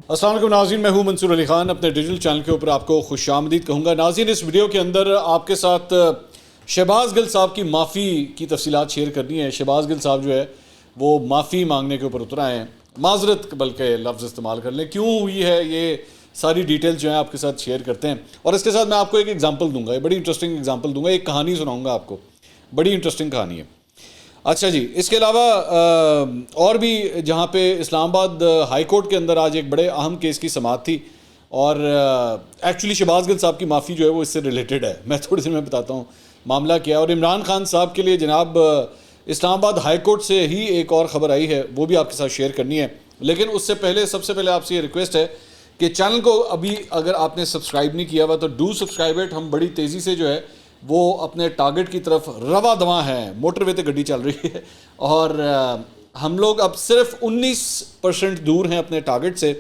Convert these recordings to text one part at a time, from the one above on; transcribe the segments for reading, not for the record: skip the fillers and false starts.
السلام علیکم ناظرین، میں ہوں منصور علی خان، اپنے ڈیجیٹل چینل کے اوپر آپ کو خوش آمدید کہوں گا۔ ناظرین، اس ویڈیو کے اندر آپ کے ساتھ شہباز گل صاحب کی معافی کی تفصیلات شیئر کرنی ہے۔ شہباز گل صاحب جو ہے وہ معافی مانگنے کے اوپر اتر آئے ہیں، معذرت بلکہ لفظ استعمال کر لیں، کیوں ہوئی ہے یہ ساری ڈیٹیل جو ہیں آپ کے ساتھ شیئر کرتے ہیں۔ اور اس کے ساتھ میں آپ کو ایک ایگزامپل دوں گا، ایک بڑی انٹرسٹنگ ایگزامپل دوں گا، ایک کہانی سناؤں گا آپ کو، بڑی انٹرسٹنگ کہانی ہے۔ اچھا جی، اس کے علاوہ اور بھی جہاں پہ اسلام آباد ہائی کورٹ کے اندر آج ایک بڑے اہم کیس کی سماعت تھی، اور ایکچولی شہباز گل صاحب کی معافی جو ہے وہ اس سے ریلیٹڈ ہے، میں تھوڑی دیر میں بتاتا ہوں معاملہ کیا ہے۔ اور عمران خان صاحب کے لیے جناب اسلام آباد ہائی کورٹ سے ہی ایک اور خبر آئی ہے، وہ بھی آپ کے ساتھ شیئر کرنی ہے۔ لیکن اس سے پہلے سب سے پہلے آپ سے یہ ریکویسٹ ہے کہ چینل کو ابھی اگر آپ نے سبسکرائب نہیں کیا ہوا تو ڈو سبسکرائب اٹ۔ ہم بڑی تیزی سے جو ہے وہ اپنے ٹارگٹ کی طرف رواں دواں ہیں، موٹر وے تے گڈی چل رہی ہے، اور ہم لوگ اب صرف 19% دور ہیں اپنے ٹارگٹ سے۔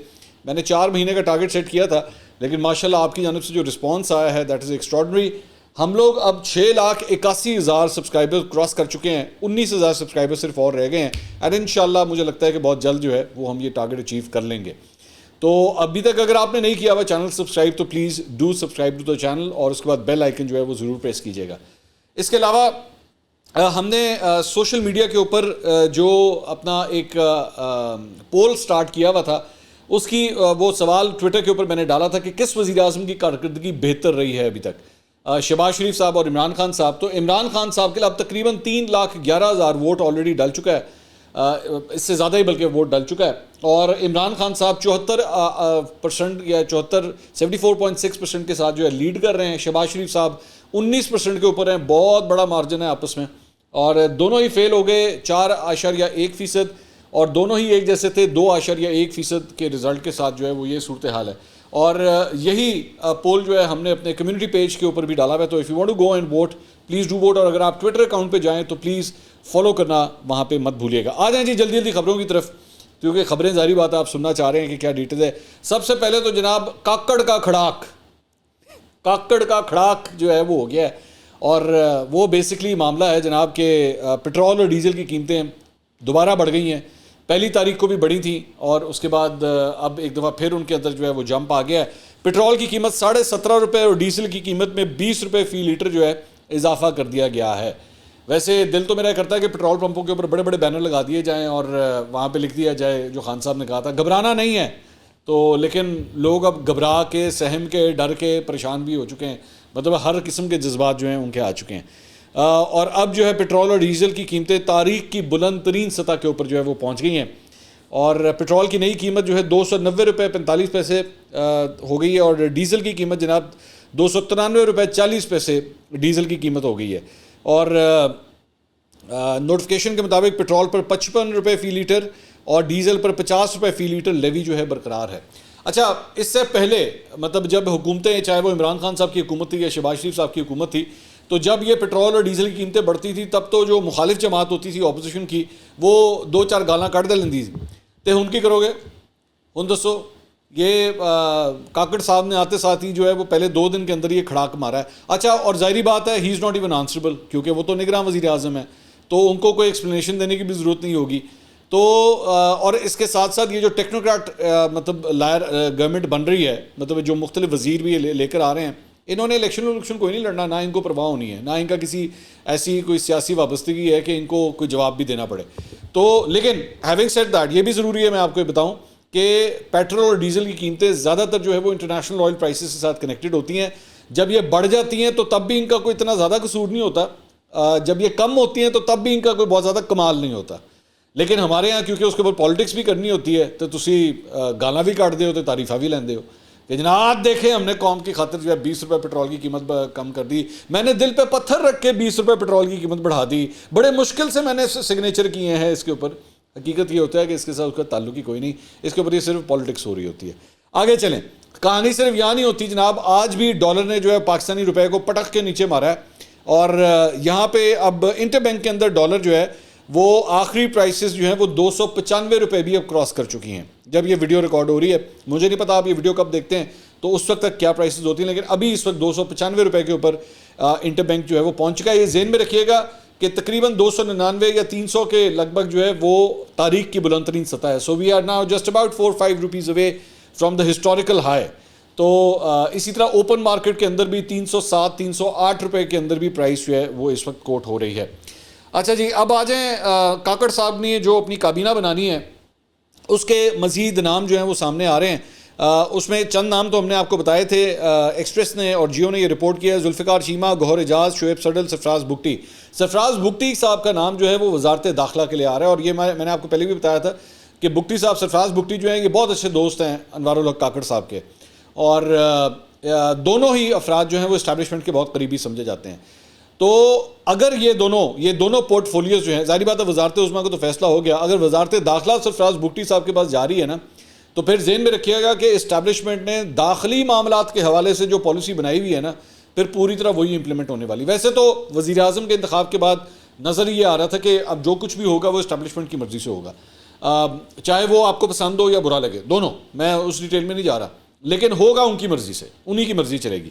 میں نے 4 مہینے کا ٹارگٹ سیٹ کیا تھا، لیکن ماشاءاللہ آپ کی جانب سے جو رسپانس آیا ہے دیٹ از ایکسٹراڈنری۔ ہم لوگ اب 6,81,000 سبسکرائبر کراس کر چکے ہیں، 19,000 سبسکرائبر صرف اور رہ گئے ہیں، اور انشاءاللہ مجھے لگتا ہے کہ بہت جلد جو ہے وہ ہم یہ ٹارگٹ اچیو کر لیں گے۔ تو ابھی تک اگر آپ نے نہیں کیا ہوا چینل سبسکرائب تو please do subscribe to the channel, اور اس کے بعد بیل آئیکن جو ہے وہ ضرور پریس کیجیے گا۔ اس کے علاوہ ہم نے سوشل میڈیا کے اوپر جو اپنا ایک پول سٹارٹ کیا ہوا تھا، اس کی وہ سوال ٹویٹر کے اوپر میں نے ڈالا تھا کہ کس وزیر اعظم کی کارکردگی بہتر رہی ہے ابھی تک، شہباز شریف صاحب اور عمران خان صاحب۔ تو عمران خان صاحب کے لیے اب تقریباً 3,11,000 ووٹ آلریڈی ڈل چکا ہے، اس سے زیادہ ہی بلکہ ووٹ ڈل چکا ہے، اور عمران خان صاحب 74% یا 74.6% کے ساتھ جو ہے لیڈ کر رہے ہیں۔ شہباز شریف صاحب 19% کے اوپر ہیں، بہت بڑا مارجن ہے آپس میں، اور دونوں ہی فیل ہو گئے 4.1%، اور دونوں ہی ایک جیسے تھے 2.1% کے رزلٹ کے ساتھ جو ہے وہ یہ صورتحال ہے۔ اور یہی پول جو ہے ہم نے اپنے کمیونٹی پیج کے اوپر بھی ڈالا ہوا ہے، تو if you want to go and vote please do vote, اور اگر آپ ٹویٹر اکاؤنٹ پہ جائیں تو پلیز فالو کرنا وہاں پہ مت بھولیے گا۔ آ جائیں جی جلدی جلدی خبروں کی طرف، کیونکہ خبریں ظاہری بات ہے آپ سننا چاہ رہے ہیں کہ کیا ڈیٹیل ہے۔ سب سے پہلے تو جناب کاکڑ کا کھڑاک جو ہے وہ ہو گیا ہے، اور وہ بیسکلی معاملہ ہے جناب کہ پٹرول اور ڈیزل کی قیمتیں دوبارہ بڑھ گئی ہیں، 1 تاریخ کو بھی بڑھی تھیں، اور اس کے بعد اب ایک دفعہ پھر ان کے اندر جو ہے وہ جمپ آ گیا ہے۔ پٹرول کی قیمت 17.5 روپے اور ڈیزل کی قیمت میں 20 روپے فی لیٹر جو ہے اضافہ کر دیا گیا ہے۔ ویسے دل تو میرا کرتا ہے کہ پٹرول پمپوں کے اوپر بڑے بڑے بینر لگا دیے جائیں اور وہاں پہ لکھ دیا جائے جو خان صاحب نے کہا تھا، گھبرانا نہیں ہے، تو لیکن لوگ اب گھبرا کے، سہم کے، ڈر کے پریشان بھی ہو چکے ہیں، مطلب ہر قسم کے جذبات جو ہیں ان کے آ چکے ہیں، اور اب جو ہے پٹرول اور ڈیزل کی قیمتیں تاریخ کی بلند ترین سطح کے اوپر جو ہے وہ پہنچ گئی ہیں، اور پٹرول کی نئی قیمت جو ہے 290 روپے 45 پیسے ہو گئی ہے، اور ڈیزل کی قیمت جناب 293 روپے 40 پیسے ڈیزل کی قیمت ہو گئی ہے، اور نوٹیفیکیشن کے مطابق پٹرول پر 55 روپے فی لیٹر اور ڈیزل پر 50 روپے فی لیٹر لیوی جو ہے برقرار ہے۔ اچھا، اس سے پہلے مطلب جب حکومتیں، چاہے وہ عمران خان صاحب کی حکومت تھی یا شہباز شریف صاحب کی حکومت تھی، تو جب یہ پٹرول اور ڈیزل کی قیمتیں بڑھتی تھی تب تو جو مخالف جماعت ہوتی تھی اپوزیشن کی، وہ 2-4 گالاں کٹ دے لیندی تھی، تے ہن کی کرو گے؟ ہن دسو، یہ کاکڑ صاحب نے آتے ساتھ ہی جو ہے وہ پہلے 2 دن کے اندر یہ کھڑاک مارا ہے۔ اچھا، اور ظاہری بات ہے ہی از ناٹ ایون آنسربل، کیونکہ وہ تو نگراں وزیر اعظم ہے، تو ان کو کوئی ایکسپلینیشن دینے کی بھی ضرورت نہیں ہوگی۔ تو اور اس کے ساتھ ساتھ یہ جو ٹیکنوکریٹ مطلب لائر گورنمنٹ بن رہی ہے، مطلب جو مختلف وزیر بھی لے کر آ رہے ہیں، انہوں نے الیکشن کوئی نہیں لڑنا، نہ ان کو پرواہ ہونی ہے، نہ ان کا کسی ایسی کوئی سیاسی وابستگی ہے کہ ان کو کوئی جواب بھی دینا پڑے۔ تو لیکن ہیونگ سیڈ دیٹ، یہ بھی ضروری ہے میں آپ کو بتاؤں کہ پیٹرول اور ڈیزل کی قیمتیں زیادہ تر جو ہے وہ انٹرنیشنل آئل پرائسز کے ساتھ کنیکٹڈ ہوتی ہیں۔ جب یہ بڑھ جاتی ہیں تو تب بھی ان کا کوئی اتنا زیادہ قصور نہیں ہوتا، جب یہ کم ہوتی ہیں تو تب بھی ان کا کوئی بہت زیادہ کمال نہیں ہوتا۔ لیکن ہمارے ہاں کیونکہ اس کے اوپر پالیٹکس بھی کرنی ہوتی ہے تو تسی گالاں بھی کٹ دے ہو تو تعریفاں بھی لیندے ہو کہ جناب دیکھیں ہم نے قوم کی خاطر جو ہے 20 روپے پٹرول کی قیمت کم کر دی، میں نے دل پہ پتھر رکھ کے 20 روپے پٹرول کی قیمت بڑھا دی، بڑے مشکل سے میں نے سگنیچر کیے ہیں اس کے اوپر۔ حقیقت یہ ہوتا ہے کہ اس کے ساتھ اس کا تعلق ہی کوئی نہیں، اس کے اوپر یہ صرف پالیٹکس ہو رہی ہوتی ہے۔ آگے چلیں، کہانی صرف یہاں نہیں ہوتی جناب، آج بھی ڈالر نے جو ہے پاکستانی روپے کو پٹک کے نیچے مارا ہے، اور یہاں پہ اب انٹر بینک کے اندر ڈالر جو ہے وہ آخری پرائسز جو ہیں وہ 295 روپے بھی اب کراس کر چکی ہیں جب یہ ویڈیو ریکارڈ ہو رہی ہے۔ مجھے نہیں پتا آپ یہ ویڈیو کب دیکھتے ہیں تو اس وقت تک کیا پرائسز ہوتی ہیں، لیکن ابھی اس وقت 295 روپے کے اوپر انٹر بینک جو ہے وہ پہنچ چکا ہے۔ یہ ذہن میں رکھیے گا کہ تقریباً 299 یا 300 کے لگ بھگ جو ہے وہ تاریخ کی بلند ترین سطح ہے۔ So we are now just about 4-5 rupees away from the historical high. تو اسی طرح اوپن مارکیٹ کے اندر بھی 307 308 روپے کے اندر بھی پرائس جو ہے وہ اس وقت کوٹ ہو رہی ہے. اچھا جی, اب آ جائیں کاکڑ صاحب نے جو اپنی کابینہ بنانی ہے اس کے مزید نام جو ہیں وہ سامنے آ رہے ہیں. اس میں چند نام تو ہم نے آپ کو بتائے تھے, ایکسپریس نے اور جیو نے یہ رپورٹ کیا ہے. ذوالفقار چیمہ, گوہر اعجاز, شعیب سڈل, سرفراز بگٹی. سرفراز بگٹی صاحب کا نام جو ہے وہ وزارت داخلہ کے لیے آ رہا ہے, اور یہ میں نے آپ کو پہلے بھی بتایا تھا کہ بگٹی صاحب, سرفراز بگٹی جو ہیں یہ بہت اچھے دوست ہیں انوار الحق کاکڑ صاحب کے, اور دونوں ہی افراد جو ہیں وہ اسٹیبلشمنٹ کے بہت قریبی سمجھے جاتے ہیں. تو اگر یہ دونوں پورٹ فولیوز جو ہیں, ظاہری بات ہے وزارت عظمیٰ کا تو فیصلہ ہو گیا, اگر وزارت داخلہ سرفراز بگٹی صاحب کے پاس جاری ہے نا, تو پھر ذہن میں رکھیے گا کہ اسٹیبلشمنٹ نے داخلی معاملات کے حوالے سے جو پالیسی بنائی ہوئی ہے نا, پھر پوری طرح وہی امپلیمنٹ ہونے والی. ویسے تو وزیر اعظم کے انتخاب کے بعد نظر یہ آ رہا تھا کہ اب جو کچھ بھی ہوگا وہ اسٹیبلشمنٹ کی مرضی سے ہوگا, چاہے وہ آپ کو پسند ہو یا برا لگے, دونوں, میں اس ڈیٹیل میں نہیں جا رہا, لیکن ہوگا ان کی مرضی سے, انہی کی مرضی چلے گی.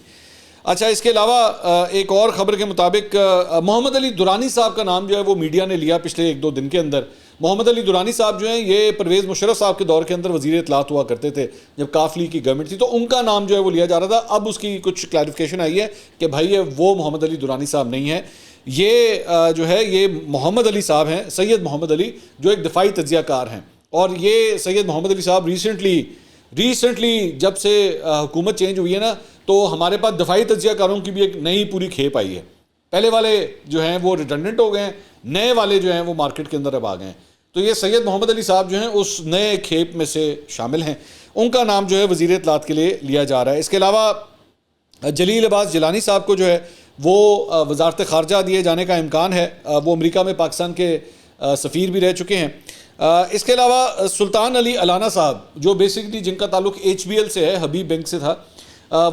اچھا, اس کے علاوہ ایک اور خبر کے مطابق محمد علی درانی صاحب کا نام جو ہے وہ میڈیا نے لیا پچھلے 1-2 دن کے اندر. محمد علی درانی صاحب جو ہیں یہ پرویز مشرف صاحب کے دور کے اندر وزیر اطلاعات ہوا کرتے تھے جب کاف لیگ کی گورنمنٹ تھی, تو ان کا نام جو ہے وہ لیا جا رہا تھا. اب اس کی کچھ کلیریفیکیشن آئی ہے کہ بھائی یہ وہ محمد علی درانی صاحب نہیں ہیں, یہ جو ہے یہ محمد علی صاحب ہیں, سید محمد علی, جو ایک دفاعی تجزیہ کار ہیں. اور یہ سید محمد علی صاحب ریسنٹلی جب سے حکومت چینج ہوئی ہے نا, تو ہمارے پاس دفاعی تجزیہ کاروں کی بھی ایک نئی پوری کھیپ آئی ہے. پہلے والے جو ہیں وہ ریڈنڈنٹ ہو گئے ہیں, نئے والے جو ہیں وہ مارکیٹ کے اندر اب آ گئے ہیں. تو یہ سید محمد علی صاحب جو ہیں اس نئے کھیپ میں سے شامل ہیں, ان کا نام جو ہے وزیر اطلاعات کے لیے لیا جا رہا ہے. اس کے علاوہ جلیل عباس جیلانی صاحب کو جو ہے وہ وزارت خارجہ دیے جانے کا امکان ہے, وہ امریکہ میں پاکستان کے سفیر بھی رہ چکے ہیں. اس کے علاوہ سلطان علی علانہ صاحب, جو بیسکلی جن کا تعلق HBL سے ہے, حبیب بینک سے تھا,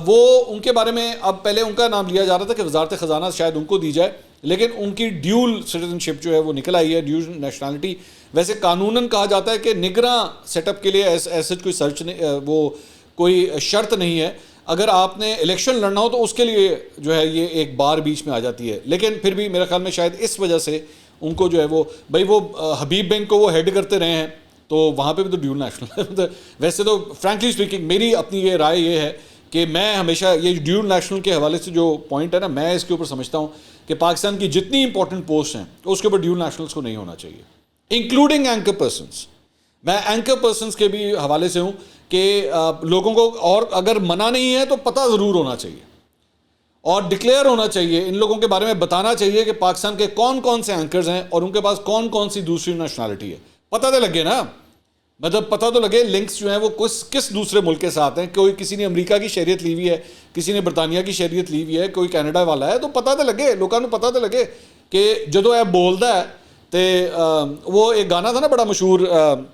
وہ ان کے بارے میں اب پہلے ان کا نام لیا جا رہا تھا کہ وزارت خزانہ شاید ان کو دی جائے, لیکن ان کی ڈیول سٹیزن شپ جو ہے وہ نکل آئی ہے, ڈیول نیشنلٹی. ویسے قانوناً کہا جاتا ہے کہ نگراں سیٹ اپ کے لیے ایسے کوئی سرچ نہیں, وہ کوئی شرط نہیں ہے. اگر آپ نے الیکشن لڑنا ہو تو اس کے لیے جو ہے یہ ایک بار بیچ میں آ جاتی ہے, لیکن پھر بھی میرے خیال میں شاید اس وجہ سے ان کو جو ہے وہ حبیب بینک کو وہ ہیڈ کرتے رہے ہیں, تو وہاں پہ بھی تو ڈیول نیشنل ویسے تو فرینکلی اسپیکنگ میری اپنی یہ رائے یہ ہے کہ میں ہمیشہ یہ ڈیول نیشنل کے حوالے سے جو پوائنٹ ہے نا, میں اس کے اوپر سمجھتا ہوں کہ پاکستان کی جتنی امپورٹنٹ پوسٹ ہیں اس کے اوپر ڈیول نیشنلز کو نہیں ہونا چاہیے, انکلوڈنگ اینکر پرسنس. میں اینکر پرسنس کے بھی حوالے سے ہوں کہ لوگوں کو, اور اگر منع نہیں ہے تو پتہ ضرور ہونا چاہیے اور ڈکلیئر ہونا چاہیے, ان لوگوں کے بارے میں بتانا چاہیے کہ پاکستان کے کون کون سے اینکرز ہیں اور ان کے پاس کون کون سی دوسری نیشنلٹی ہے. پتہ تو لگے نا, مطلب پتہ تو لگے لنکس جو ہیں وہ کس دوسرے ملک کے ساتھ ہیں. کسی نے امریکہ کی شہریت لی ہوئی ہے, کسی نے برطانیہ کی شہریت لی ہوئی ہے, کوئی کینیڈا والا ہے, تو پتہ تو لگے, لوگوں کو پتہ تو لگے کہ جدو اے بولدا ہے. تو وہ ایک گانا تھا نا بڑا مشہور,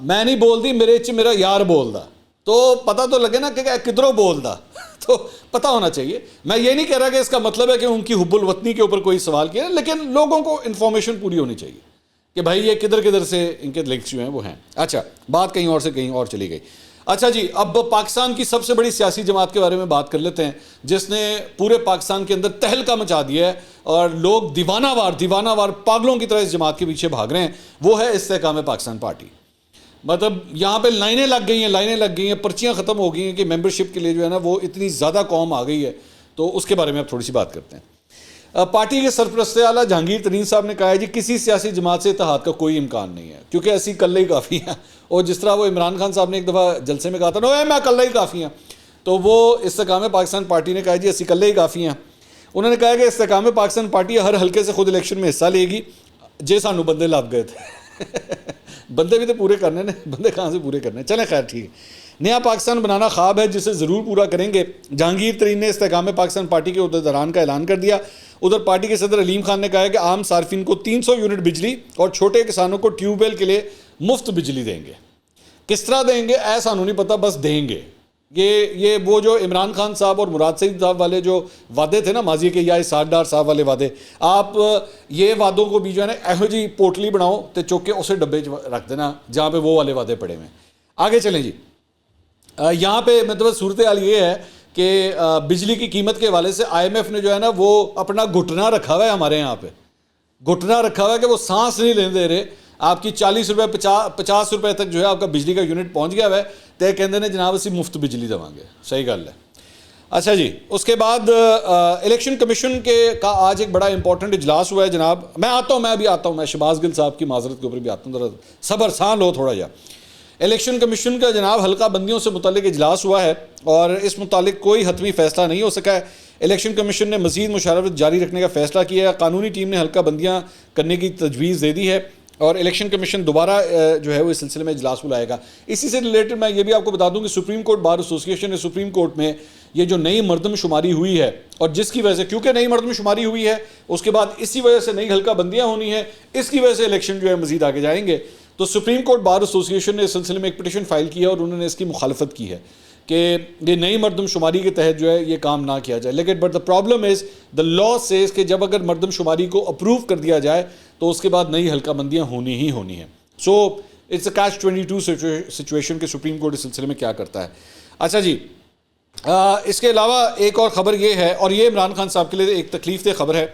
میں نہیں بولدی میرے چ میرا یار بولدا, تو پتہ تو لگے نا کہ کدھروں بولدا, تو پتہ ہونا چاہیے. میں یہ نہیں کہہ رہا کہ اس کا مطلب ہے کہ ان کی حب الوطنی کے اوپر کوئی سوال کیا, لیکن لوگوں کو انفارمیشن پوری ہونی چاہیے کہ بھائی یہ کدھر سے ان کے لنکس جو ہیں وہ ہیں. اچھا, بات کہیں اور سے کہیں اور چلی گئی. اچھا جی, اب پاکستان کی سب سے بڑی سیاسی جماعت کے بارے میں بات کر لیتے ہیں جس نے پورے پاکستان کے اندر تہلکہ مچا دیا ہے اور لوگ دیوانہ وار پاگلوں کی طرح اس جماعت کے پیچھے بھاگ رہے ہیں. وہ ہے استحکام پاکستان پارٹی. مطلب یہاں پہ لائنیں لگ گئی ہیں, پرچیاں ختم ہو گئی ہیں کہ ممبرشپ کے لیے جو ہے نا وہ اتنی زیادہ قوم آ گئی ہے. تو اس کے بارے میں اب تھوڑی سی بات کرتے ہیں. پارٹی کے سرپرست اعلیٰ جہانگیر ترین صاحب نے کہا ہے جی کسی سیاسی جماعت سے اتحاد کا کوئی امکان نہیں ہے, کیونکہ ایسی کلے ہی کافی ہیں. اور جس طرح وہ عمران خان صاحب نے ایک دفعہ جلسے میں کہا تھا نا میں کلے ہی کافی ہیں, تو وہ استحکام پاکستان پارٹی نے کہا جی اسی کلے ہی کافی ہیں. انہوں نے کہا کہ استحکام پاکستان پارٹی ہر حلقے سے خود الیکشن میں حصہ لے گی. جے سانو بندے لگ گئے تھے بندے بھی تو پورے کرنے نے, بندے کہاں سے پورے کرنے. چلیں خیر ٹھیک ہے, نیا پاکستان بنانا خواب ہے جسے ضرور پورا کریں گے. جہانگیر ترین نے استحکام پاکستان پارٹی کے عہدیداران کا اعلان کر دیا. ادھر پارٹی کے صدر علیم خان نے کہا ہے کہ عام صارفین کو 300 یونٹ بجلی اور چھوٹے کسانوں کو ٹیوب ویل کے لیے مفت بجلی دیں گے. کس طرح دیں گے ایسا نہیں پتہ, بس دیں گے. یہ وہ جو عمران خان صاحب اور مراد سعید صاحب والے جو وعدے تھے نا ماضی کے, یا اسحاق ڈار صاحب والے وعدے, آپ یہ وعدوں کو بھی جو ہے نا ایہو جی پوٹلی بناؤ تو چوک کے اسے ڈبے رکھ دینا جہاں پہ وہ والے وعدے پڑے ہوئے ہیں. آگے چلیں جی. یہاں پہ مطلب صورتحال یہ ہے کہ بجلی کی قیمت کے حوالے سے IMF نے جو ہے نا وہ اپنا گھٹنا رکھا ہوا ہے ہمارے یہاں پہ, گھٹنا رکھا ہوا ہے کہ وہ سانس نہیں لینے دے رہے. آپ کی 40 روپے 50 روپے تک جو ہے آپ کا بجلی کا یونٹ پہنچ گیا ہے تے کہندے نے جناب اسی مفت بجلی دواں گے. صحیح گل ہے. اچھا جی, اس کے بعد الیکشن کمیشن کا آج ایک بڑا امپورٹنٹ اجلاس ہوا ہے جناب. میں ابھی آتا ہوں, میں شہباز گل صاحب کی معذرت کے اوپر بھی آتا ہوں, ذرا صبر سان لو تھوڑا جا. الیکشن کمیشن کا جناب حلقہ بندیوں سے متعلق اجلاس ہوا ہے اور اس متعلق کوئی حتمی فیصلہ نہیں ہو سکا ہے. الیکشن کمیشن نے مزید مشاورت جاری رکھنے کا فیصلہ کیا ہے. قانونی ٹیم نے حلقہ بندیاں کرنے کی تجویز دے دی ہے اور الیکشن کمیشن دوبارہ جو ہے وہ اس سلسلے میں اجلاس بلائے گا. اسی سے ریلیٹڈ میں یہ بھی آپ کو بتا دوں کہ سپریم کورٹ بار ایسوسی ایشن نے سپریم کورٹ میں یہ جو نئی مردم شماری ہوئی ہے اور جس کی وجہ سے, کیونکہ نئی مردم شماری ہوئی ہے اس کے بعد اسی وجہ سے نئی حلقہ بندیاں ہونی ہیں, اس کی وجہ سے الیکشن جو ہے مزید آگے جائیں گے. تو سپریم کورٹ بار ایسوسی ایشن نے اس سلسلے میں ایک پٹیشن فائل کی ہے اور انہوں نے اس کی مخالفت کی ہے کہ یہ نئی مردم شماری کے تحت جو ہے یہ کام نہ کیا جائے. لیکن but the problem is the law says کہ جب اگر مردم شماری کو اپروو کر دیا جائے تو اس کے بعد نئی حلقہ بندیاں ہونی ہی ہونی ہیں. So it's a catch 22 situation کہ سپریم کورٹ اس سلسلے میں کیا کرتا ہے. اچھا جی, اس کے علاوہ ایک اور خبر یہ ہے, اور یہ عمران خان صاحب کے لیے ایک تکلیف دہ خبر ہے,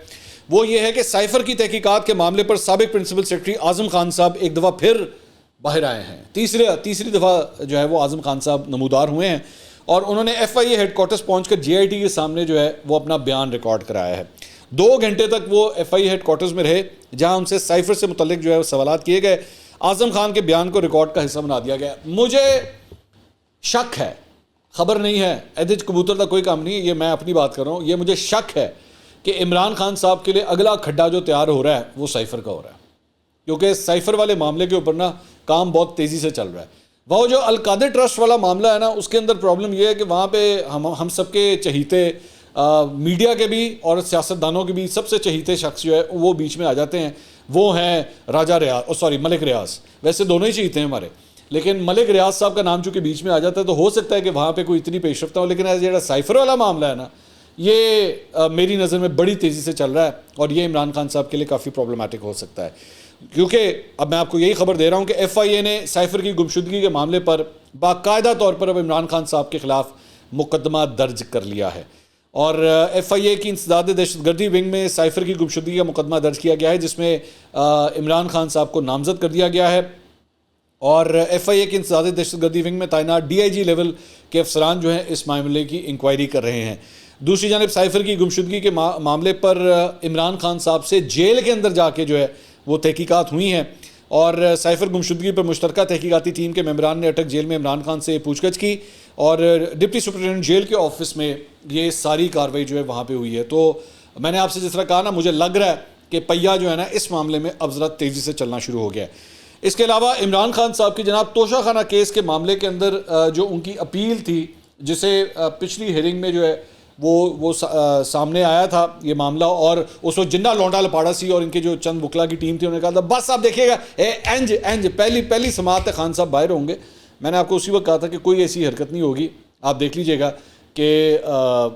وہ یہ ہے کہ سائفر کی تحقیقات کے معاملے پر سابق پرنسپل سیکرٹری اعظم خان صاحب ایک دفعہ پھر باہر آئے ہیں. تیسری دفعہ جو ہے وہ اعظم خان صاحب نمودار ہوئے ہیں اور انہوں نے ایف آئی اے ہیڈ کوارٹرز پہنچ کر جے آئی ٹی کے سامنے جو ہے وہ اپنا بیان ریکارڈ کرایا ہے. 2 گھنٹے تک وہ ایف آئی اے ہیڈ کوارٹرز میں رہے جہاں ان سے سائفر سے متعلق جو ہے سوالات کیے گئے. اعظم خان کے بیان کو ریکارڈ کا حصہ بنا دیا گیا. مجھے شک ہے, خبر نہیں ہے, ایدج کبوتر کا کوئی کام نہیں ہے, یہ میں اپنی بات کر رہا ہوں, یہ مجھے شک ہے کہ عمران خان صاحب کے لیے اگلا کھڈا جو تیار ہو رہا ہے وہ سائفر کا ہو رہا ہے, کیونکہ سائفر والے معاملے کے اوپر نا کام بہت تیزی سے چل رہا ہے. وہ جو القادر ٹرسٹ والا معاملہ ہے نا, اس کے اندر پرابلم یہ ہے کہ وہاں پہ ہم سب کے چہیتے میڈیا کے بھی اور سیاستدانوں کے بھی سب سے چہیتے شخص جو ہے وہ بیچ میں آ جاتے ہیں. وہ ہیں ملک ریاض. ویسے دونوں ہی چہیتے ہیں ہمارے, لیکن ملک ریاض صاحب کا نام چونکہ بیچ میں آ جاتا ہے تو ہو سکتا ہے کہ وہاں پہ کوئی اتنی پیش رفت ہو. لیکن جو سائفر والا معاملہ ہے نا, یہ میری نظر میں بڑی تیزی سے چل رہا ہے اور یہ عمران خان صاحب کے لیے کافی پرابلمٹک ہو سکتا ہے. کیونکہ اب میں آپ کو یہی خبر دے رہا ہوں کہ ایف آئی اے نے سائفر کی گمشدگی کے معاملے پر باقاعدہ طور پر اب عمران خان صاحب کے خلاف مقدمہ درج کر لیا ہے اور ایف آئی اے کی انسداد دہشت گردی ونگ میں سائفر کی گمشدگی کا مقدمہ درج کیا گیا ہے جس میں عمران خان صاحب کو نامزد کر دیا گیا ہے اور ایف آئی اے کی انسداد دہشت گردی ونگ میں تعینات ڈی آئی جی لیول کے افسران جو ہیں اس معاملے کی انکوائری کر رہے ہیں. دوسری جانب سائفر کی گمشدگی کے معاملے پر عمران خان صاحب سے جیل کے اندر جا کے جو ہے وہ تحقیقات ہوئی ہیں اور سائفر گمشدگی پر مشترکہ تحقیقاتی ٹیم کے ممبران نے اٹک جیل میں عمران خان سے پوچھ گچھ کی اور ڈپٹی سپرنٹینڈنٹ جیل کے آفس میں یہ ساری کارروائی جو ہے وہاں پہ ہوئی ہے. تو میں نے آپ سے جس طرح کہا نا, مجھے لگ رہا ہے کہ پہیا جو ہے نا اس معاملے میں اب ذرا تیزی سے چلنا شروع ہو گیا ہے. اس کے علاوہ عمران خان صاحب کی جناب توشہ خانہ کیس کے معاملے کے اندر جو ان کی اپیل تھی, جسے پچھلی ہیئرنگ میں جو ہے وہ سامنے آیا تھا یہ معاملہ, اور اس وقت جنہ لونڈا لپاڑا سی اور ان کے جو چند وکلا کی ٹیم تھی انہوں نے کہا تھا بس آپ دیکھیے گا پہلی سماعت خان صاحب باہر ہوں گے. میں نے آپ کو اسی وقت کہا تھا کہ کوئی ایسی حرکت نہیں ہوگی, آپ دیکھ لیجئے گا کہ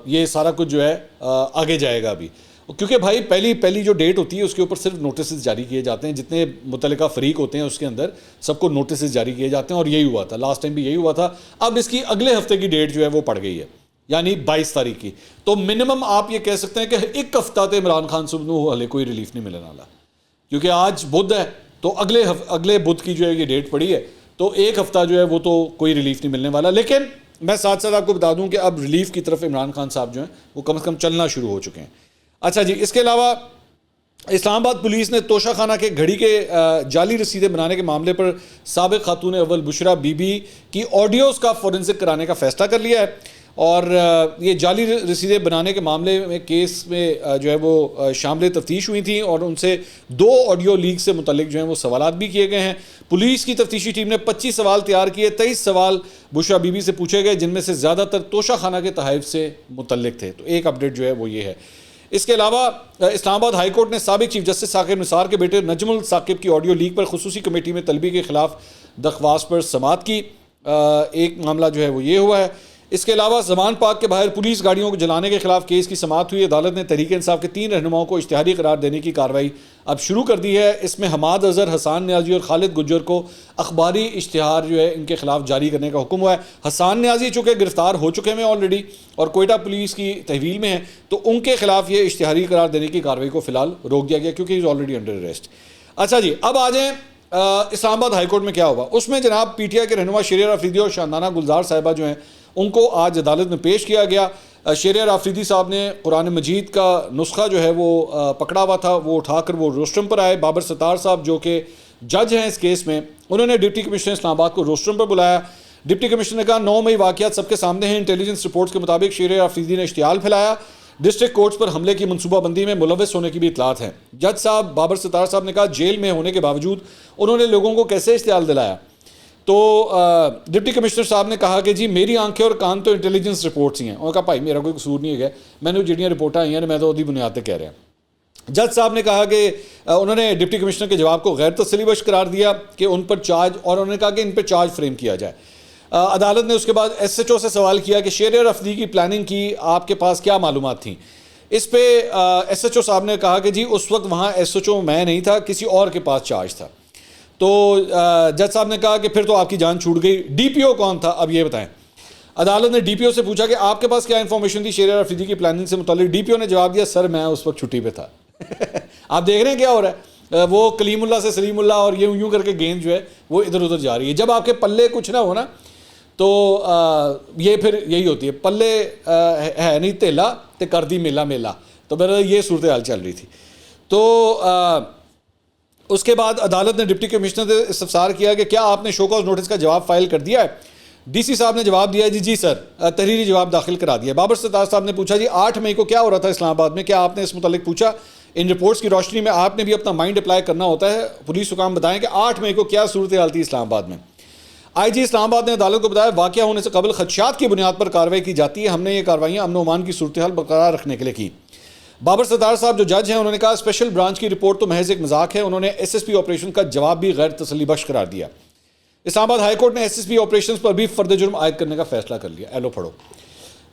یہ سارا کچھ جو ہے آگے جائے گا ابھی, کیونکہ بھائی پہلی جو ڈیٹ ہوتی ہے اس کے اوپر صرف نوٹسز جاری کیے جاتے ہیں, جتنے متعلقہ فریق ہوتے ہیں اس کے اندر سب کو نوٹسز جاری کیے جاتے ہیں اور یہی ہوا تھا لاسٹ ٹائم بھی یہی ہوا تھا. اب اس کی اگلے ہفتے کی ڈیٹ جو ہے وہ پڑ گئی ہے, یعنی 22 تاریخ کی. تو منیمم آپ یہ کہہ سکتے ہیں کہ ایک ہفتہ تے عمران خان صاحب کو ہلے کوئی ریلیف نہیں ملنے والا, کیونکہ آج بدھ ہے تو اگلے بدھ کی جو ہے یہ ڈیٹ پڑی ہے, تو ایک ہفتہ جو ہے وہ تو کوئی ریلیف نہیں ملنے والا. لیکن میں ساتھ ساتھ آپ کو بتا دوں کہ اب ریلیف کی طرف عمران خان صاحب جو ہیں وہ کم از کم چلنا شروع ہو چکے ہیں. اچھا جی, اس کے علاوہ اسلام آباد پولیس نے توشہ خانہ کے گھڑی کے جعلی رسیدیں بنانے کے معاملے پر سابق خاتون اول بشرا بی بی کی آڈیوز کا فورنسک کرانے کا فیصلہ کر لیا ہے اور یہ جعلی رسیدیں بنانے کے معاملے میں کیس میں جو ہے وہ شامل تفتیش ہوئی تھیں اور ان سے 2 آڈیو لیک سے متعلق جو ہیں وہ سوالات بھی کیے گئے ہیں. پولیس کی تفتیشی ٹیم نے 25 سوال تیار کیے, 23 سوال بشرا بی بی سے پوچھے گئے جن میں سے زیادہ تر توشہ خانہ کے تحائف سے متعلق تھے. تو ایک اپڈیٹ جو ہے وہ یہ ہے. اس کے علاوہ اسلام آباد ہائی کورٹ نے سابق چیف جسٹس ثاقب نثار کے بیٹے نجم الثاقب کی آڈیو لیک پر خصوصی کمیٹی میں طلبی کے خلاف درخواست پر سماعت کی. ایک معاملہ جو ہے وہ یہ ہوا ہے. اس کے علاوہ زمان پاک کے باہر پولیس گاڑیوں کو جلانے کے خلاف کیس کی سماعت ہوئی. عدالت نے تحریک انصاف کے 3 رہنماؤں کو اشتہاری قرار دینے کی کارروائی اب شروع کر دی ہے. اس میں حماد اظہر, حسان نیازی اور خالد گجر کو اخباری اشتہار جو ہے ان کے خلاف جاری کرنے کا حکم ہوا ہے. حسان نیازی چونکہ گرفتار ہو چکے ہیں آلریڈی اور کوئٹہ پولیس کی تحویل میں ہیں, تو ان کے خلاف یہ اشتہاری قرار دینے کی کارروائی کو فی الحال روک دیا گیا کیونکہ ہی از آلریڈی انڈر اریسٹ. اچھا جی, اب آ جائیں اسلام آباد ہائی کورٹ میں کیا ہوا؟ اس میں جناب پی ٹی آئی کے رہنما شہریار آفریدی اور شاندانہ گلزار صاحبہ جو ہیں ان کو آج عدالت میں پیش کیا گیا. شہریار آفریدی صاحب نے قرآن مجید کا نسخہ جو ہے وہ پکڑا ہوا تھا, وہ اٹھا کر وہ روسٹرم پر آئے. بابر ستار صاحب جو کہ جج ہیں اس کیس میں, انہوں نے ڈپٹی کمشنر اسلام آباد کو روسٹرم پر بلایا. ڈپٹی کمشنر نے کہا 9 مئی واقعات سب کے سامنے ہیں. انٹیلیجنس رپورٹس کے مطابق شہریار آفریدی نے اشتعال پھیلایا. ڈسٹرکٹ کورٹس پر حملے کی منصوبہ بندی میں ملوث ہونے کی بھی اطلاعات ہیں. جج صاحب بابر ستار صاحب نے کہا جیل میں ہونے کے باوجود انہوں نے لوگوں کو کیسے اشتعال دلایا؟ تو ڈپٹی کمشنر صاحب نے کہا کہ جی میری آنکھیں اور کان تو انٹیلیجنس رپورٹس ہی ہیں. انہوں نے کہا بھائی میرا کوئی قصور نہیں ہے, میں نے جڑیاں رپورٹیں آئی ہیں میں تو وہی بنیاد پہ کہہ رہا ہوں. جج صاحب نے کہا کہ انہوں نے ڈپٹی کمشنر کے جواب کو غیر تسلی بخش قرار دیا کہ ان پر چارج, اور انہوں نے کہا کہ ان پہ چارج فریم کیا جائے. عدالت نے اس کے بعد ایس ایچ او سے سوال کیا کہ شہریار آفریدی کی پلاننگ کی آپ کے پاس کیا معلومات تھیں؟ اس پہ ایس ایچ او صاحب نے کہا کہ جی اس وقت وہاں ایس ایچ او میں نہیں تھا, کسی اور کے پاس چارج تھا. تو جج صاحب نے کہا کہ پھر تو آپ کی جان چھوٹ گئی. ڈی پی او کون تھا اب یہ بتائیں؟ عدالت نے ڈی پی او سے پوچھا کہ آپ کے پاس کیا انفارمیشن تھی شہریار آفریدی کی پلاننگ سے متعلق؟ ڈی پی او نے جواب دیا سر میں اس وقت چھٹی پہ تھا. آپ دیکھ رہے ہیں کیا ہو رہا ہے, وہ کلیم اللہ سے سلیم اللہ اور یہ یوں کر کے گیند جو ہے وہ ادھر ادھر جا رہی ہے. جب آپ کے پلے کچھ نہ ہو نا تو یہ پھر یہی ہوتی ہے, پلے ہے نہیں تیلا تے کر دی میلا میلا. تو میرا یہ صورتحال چل رہی تھی. تو اس کے بعد عدالت نے ڈپٹی کمشنر سے استفسار کیا کہ کیا آپ نے شو کاز نوٹس کا جواب فائل کر دیا ہے؟ ڈی سی صاحب نے جواب دیا جی سر, تحریری جواب داخل کرا دیا. بابر ستار صاحب نے پوچھا جی 8 مئی کو کیا ہو رہا تھا اسلام آباد میں, کیا آپ نے اس متعلق پوچھا؟ ان رپورٹس کی روشنی میں آپ نے بھی اپنا مائنڈ اپلائی کرنا ہوتا ہے. پولیس حکام بتائیں کہ 8 مئی کو کیا صورتحال تھی اسلام آباد میں. آئی جی اسلام آباد نے عدالت کو بتایا واقعہ ہونے سے قبل خدشات کی بنیاد پر کارروائی کی جاتی ہے, ہم نے یہ کارروائیاں امن و امان کی صورتحال برقرار رکھنے کے لیے کی. بابر ستار صاحب جو جج ہیں انہوں نے کہا اسپیشل برانچ کی رپورٹ تو محض ایک مذاق ہے. انہوں نے ایس ایس پی آپریشن کا جواب بھی غیر تسلی بخش قرار دیا. اسلام آباد ہائی کورٹ نے ایس ایس پی آپریشنز پر بھی فرد جرم عائد کرنے کا فیصلہ کر لیا. ایلو پڑھو.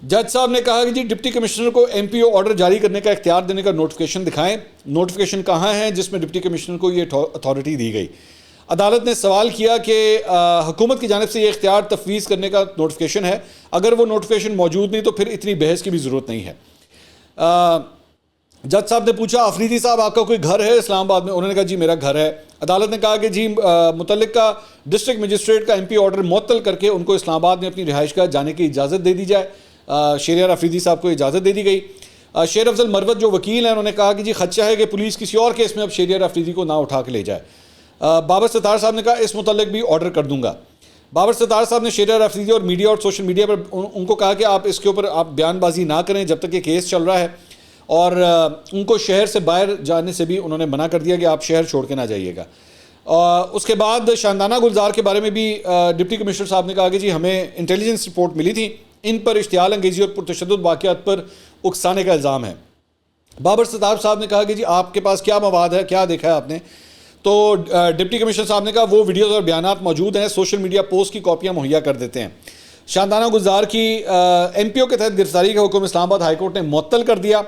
جج صاحب نے کہا کہ جی ڈپٹی کمشنر کو ایم پی او آرڈر جاری کرنے کا اختیار دینے کا نوٹیفیکیشن دکھائیں. نوٹیفیکیشن کہاں ہے جس میں ڈپٹی کمشنر کو یہ اتھارٹی دی گئی؟ عدالت نے سوال کیا کہ حکومت کی جانب سے یہ اختیار تفویض کرنے کا نوٹیفیکیشن ہے, اگر وہ نوٹیفیکیشن موجود نہیں تو پھر اتنی بحث کی بھی ضرورت نہیں ہے. جج صاحب نے پوچھا آفریدی صاحب آپ کا کوئی گھر ہے اسلام آباد میں؟ انہوں نے کہا جی میرا گھر ہے. عدالت نے کہا کہ جی متعلقہ ڈسٹرکٹ مجسٹریٹ کا ایم پی آرڈر معطل کر کے ان کو اسلام آباد میں اپنی رہائش گاہ جانے کی اجازت دے دی جائے. شہریار آفریدی صاحب کو اجازت دے دی گئی. شیر افضل مروت جو وکیل ہیں انہوں نے کہا کہ جی خدشہ ہے کہ پولیس کسی اور کیس میں اب شہریار آفریدی کو نہ اٹھا کے لے جائے. بابر ستار صاحب نے کہا اس متعلق بھی آرڈر کر دوں گا. بابر ستار صاحب نے شہریار آفریدی اور میڈیا اور سوشل میڈیا پر ان کو کہا کہ آپ اس کے اوپر آپ بیان بازی نہ کریں جب تک یہ کیس چل رہا ہے, اور ان کو شہر سے باہر جانے سے بھی انہوں نے منع کر دیا کہ آپ شہر چھوڑ کے نہ جائیے گا. اس کے بعد شاندانہ گلزار کے بارے میں بھی ڈپٹی کمشنر صاحب نے کہا کہ جی ہمیں انٹیلیجنس رپورٹ ملی تھی, ان پر اشتعال انگیزی اور پرتشدد واقعات پر اکسانے کا الزام ہے. بابر ستار صاحب نے کہا کہ جی آپ کے پاس کیا مواد ہے, کیا دیکھا ہے آپ نے؟ تو ڈپٹی کمشنر صاحب نے کہا وہ ویڈیوز اور بیانات موجود ہیں, سوشل میڈیا پوسٹ کی کاپیاں مہیا کر دیتے ہیں. شاندانہ گلزار کی ایم پی او کے تحت گرفتاری کا حکم اسلام آباد ہائی کورٹ نے معطل کر دیا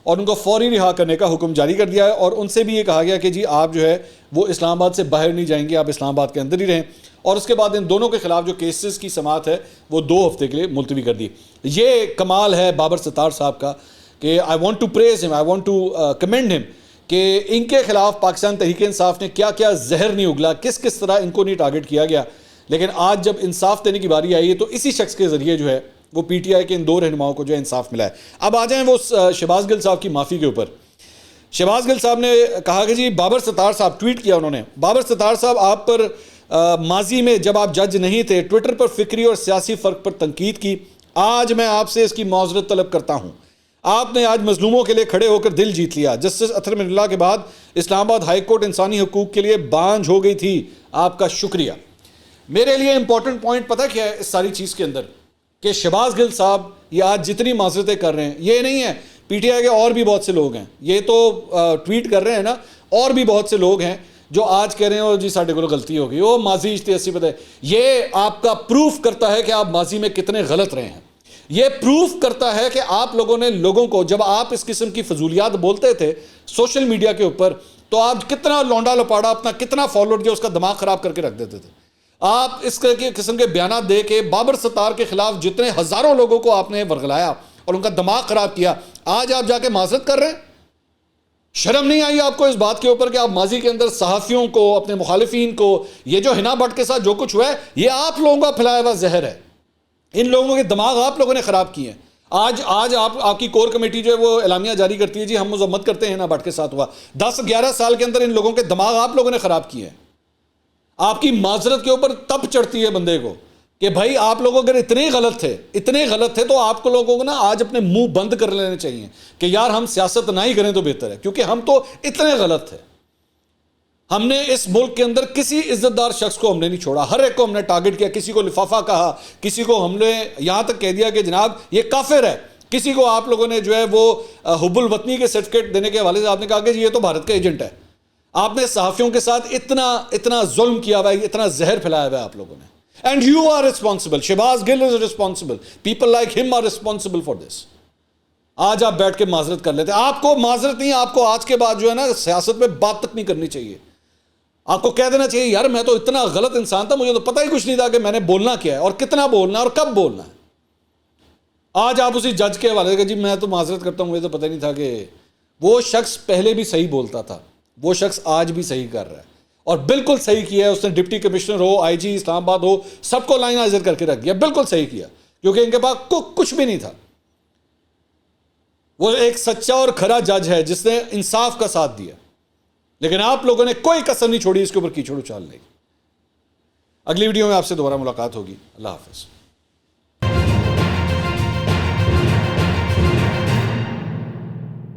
اور ان کو فوری رہا کرنے کا حکم جاری کر دیا ہے, اور ان سے بھی یہ کہا گیا کہ جی آپ جو ہے وہ اسلام آباد سے باہر نہیں جائیں گے, آپ اسلام آباد کے اندر ہی رہیں. اور اس کے بعد ان دونوں کے خلاف جو کیسز کی سماعت ہے وہ 2 ہفتے کے لیے ملتوی کر دی. یہ کمال ہے بابر ستار صاحب کا کہ آئی وانٹ ٹو پریز ہم, آئی وانٹ ٹو کمینڈ ہم کہ ان کے خلاف پاکستان تحریک انصاف نے کیا کیا زہر نہیں اگلا, کس کس طرح ان کو نہیں ٹارگٹ کیا گیا. لیکن آج جب انصاف دینے کی باری آئی ہے تو اسی شخص کے ذریعے جو ہے وہ پی ٹی آئی کے ان 2 رہنماؤں کو جو ہے انصاف ملا ہے. اب آ جائیں وہ شہباز گل صاحب کی معافی کے اوپر. شہباز گل صاحب نے کہا کہ جی بابر ستار صاحب, ٹویٹ کیا انہوں نے, بابر ستار صاحب آپ پر ماضی میں جب آپ جج نہیں تھے ٹویٹر پر فکری اور سیاسی فرق پر تنقید کی, آج میں آپ سے اس کی معذرت طلب کرتا ہوں. آپ نے آج مظلوموں کے لیے کھڑے ہو کر دل جیت لیا. جسٹس اطہر من اللہ کے بعد اسلام آباد ہائی کورٹ انسانی حقوق کے لیے بانجھ ہو گئی تھی, آپ کا شکریہ. میرے لیے امپورٹنٹ پوائنٹ پتہ کیا ہے اس ساری چیز کے اندر, کہ شہباز گل صاحب یہ آج جتنی معذرتیں کر رہے ہیں, یہ نہیں ہے پی ٹی آئی کے اور بھی بہت سے لوگ ہیں, یہ تو ٹویٹ کر رہے ہیں نا, اور بھی بہت سے لوگ ہیں جو آج کہہ رہے ہیں جی ساڈے کو غلطی ہو گئی, وہ ماضی اجتہادی پتہ ہے. یہ آپ کا پروف کرتا ہے کہ آپ ماضی میں کتنے غلط رہے ہیں. یہ پروف کرتا ہے کہ آپ لوگوں نے لوگوں کو, جب آپ اس قسم کی فضولیات بولتے تھے سوشل میڈیا کے اوپر, تو آپ کتنا لونڈا لپاڑا اپنا کتنا فالوور جو اس کا دماغ خراب کر کے رکھ دیتے تھے. آپ اس قسم کے بیانات دے کے بابر ستار کے خلاف جتنے ہزاروں لوگوں کو آپ نے ورغلایا اور ان کا دماغ خراب کیا, آج آپ جا کے معذرت کر رہے ہیں. شرم نہیں آئی آپ کو اس بات کے اوپر کہ آپ ماضی کے اندر صحافیوں کو، اپنے مخالفین کو، یہ جو حنا بٹ کے ساتھ جو کچھ ہوا ہے یہ آپ لوگوں کا پھیلایا ہوا زہر ہے، ان لوگوں کے دماغ آپ لوگوں نے خراب کیے ہیں۔ آج آپ کی کور کمیٹی جو ہے وہ اعلامیہ جاری کرتی ہے جی ہم مذمت کرتے ہیں حنا بٹ کے ساتھ ہوا۔ 10-11 سال کے اندر ان لوگوں کے دماغ آپ لوگوں نے خراب کیے ہیں۔ آپ کی معذرت کے اوپر تب چڑھتی ہے بندے کو کہ بھائی آپ لوگ اگر اتنے غلط تھے تو آپ کو لوگوں کو نا آج اپنے منہ بند کر لینے چاہیے کہ یار ہم سیاست نہ ہی کریں تو بہتر ہے، کیونکہ ہم تو اتنے غلط تھے۔ ہم نے اس ملک کے اندر کسی عزت دار شخص کو ہم نے نہیں چھوڑا، ہر ایک کو ہم نے ٹارگٹ کیا، کسی کو لفافہ کہا، کسی کو ہم نے یہاں تک کہہ دیا کہ جناب یہ کافر ہے، کسی کو آپ لوگوں نے جو ہے وہ حب الوطنی کے سرٹیفکیٹ دینے کے حوالے سے آپ نے کہا کہ یہ تو بھارت کا ایجنٹ ہے۔ آپ نے صحافیوں کے ساتھ اتنا ظلم کیا ہوا ہے، اتنا زہر پھیلایا ہوا ہے آپ لوگوں نے۔ And you are responsible. Shehbaz Gill is responsible. People like him are responsible for this. آج آپ بیٹھ کے معذرت کر لیتے، آپ کو معذرت نہیں، آپ کو آج کے بعد جو ہے نا سیاست میں بات تک نہیں کرنی چاہیے۔ آپ کو کہہ دینا چاہیے یار میں تو اتنا غلط انسان تھا، مجھے تو پتہ ہی کچھ نہیں تھا کہ میں نے بولنا کیا ہے اور کتنا بولنا ہے اور کب بولنا ہے۔ آج آپ اسی جج کے حوالے سے کہ جی میں تو معذرت کرتا ہوں، مجھے تو پتہ نہیں تھا کہ وہ شخص پہلے بھی صحیح بولتا تھا، وہ شخص آج بھی صحیح کر رہا ہے اور بالکل صحیح کیا ہے۔ اس نے ڈپٹی کمشنر ہو، آئی جی اسلام آباد ہو، سب کو لائن حاضر کر کے رکھ دیا، بالکل صحیح کیا، کیونکہ ان کے پاس کچھ بھی نہیں تھا۔ وہ ایک سچا اور کھرا جج ہے جس نے انصاف کا ساتھ دیا، لیکن آپ لوگوں نے کوئی کسر نہیں چھوڑی اس کے اوپر کیچڑ اچھال نہیں۔ اگلی ویڈیو میں آپ سے دوبارہ ملاقات ہوگی۔ اللہ حافظ۔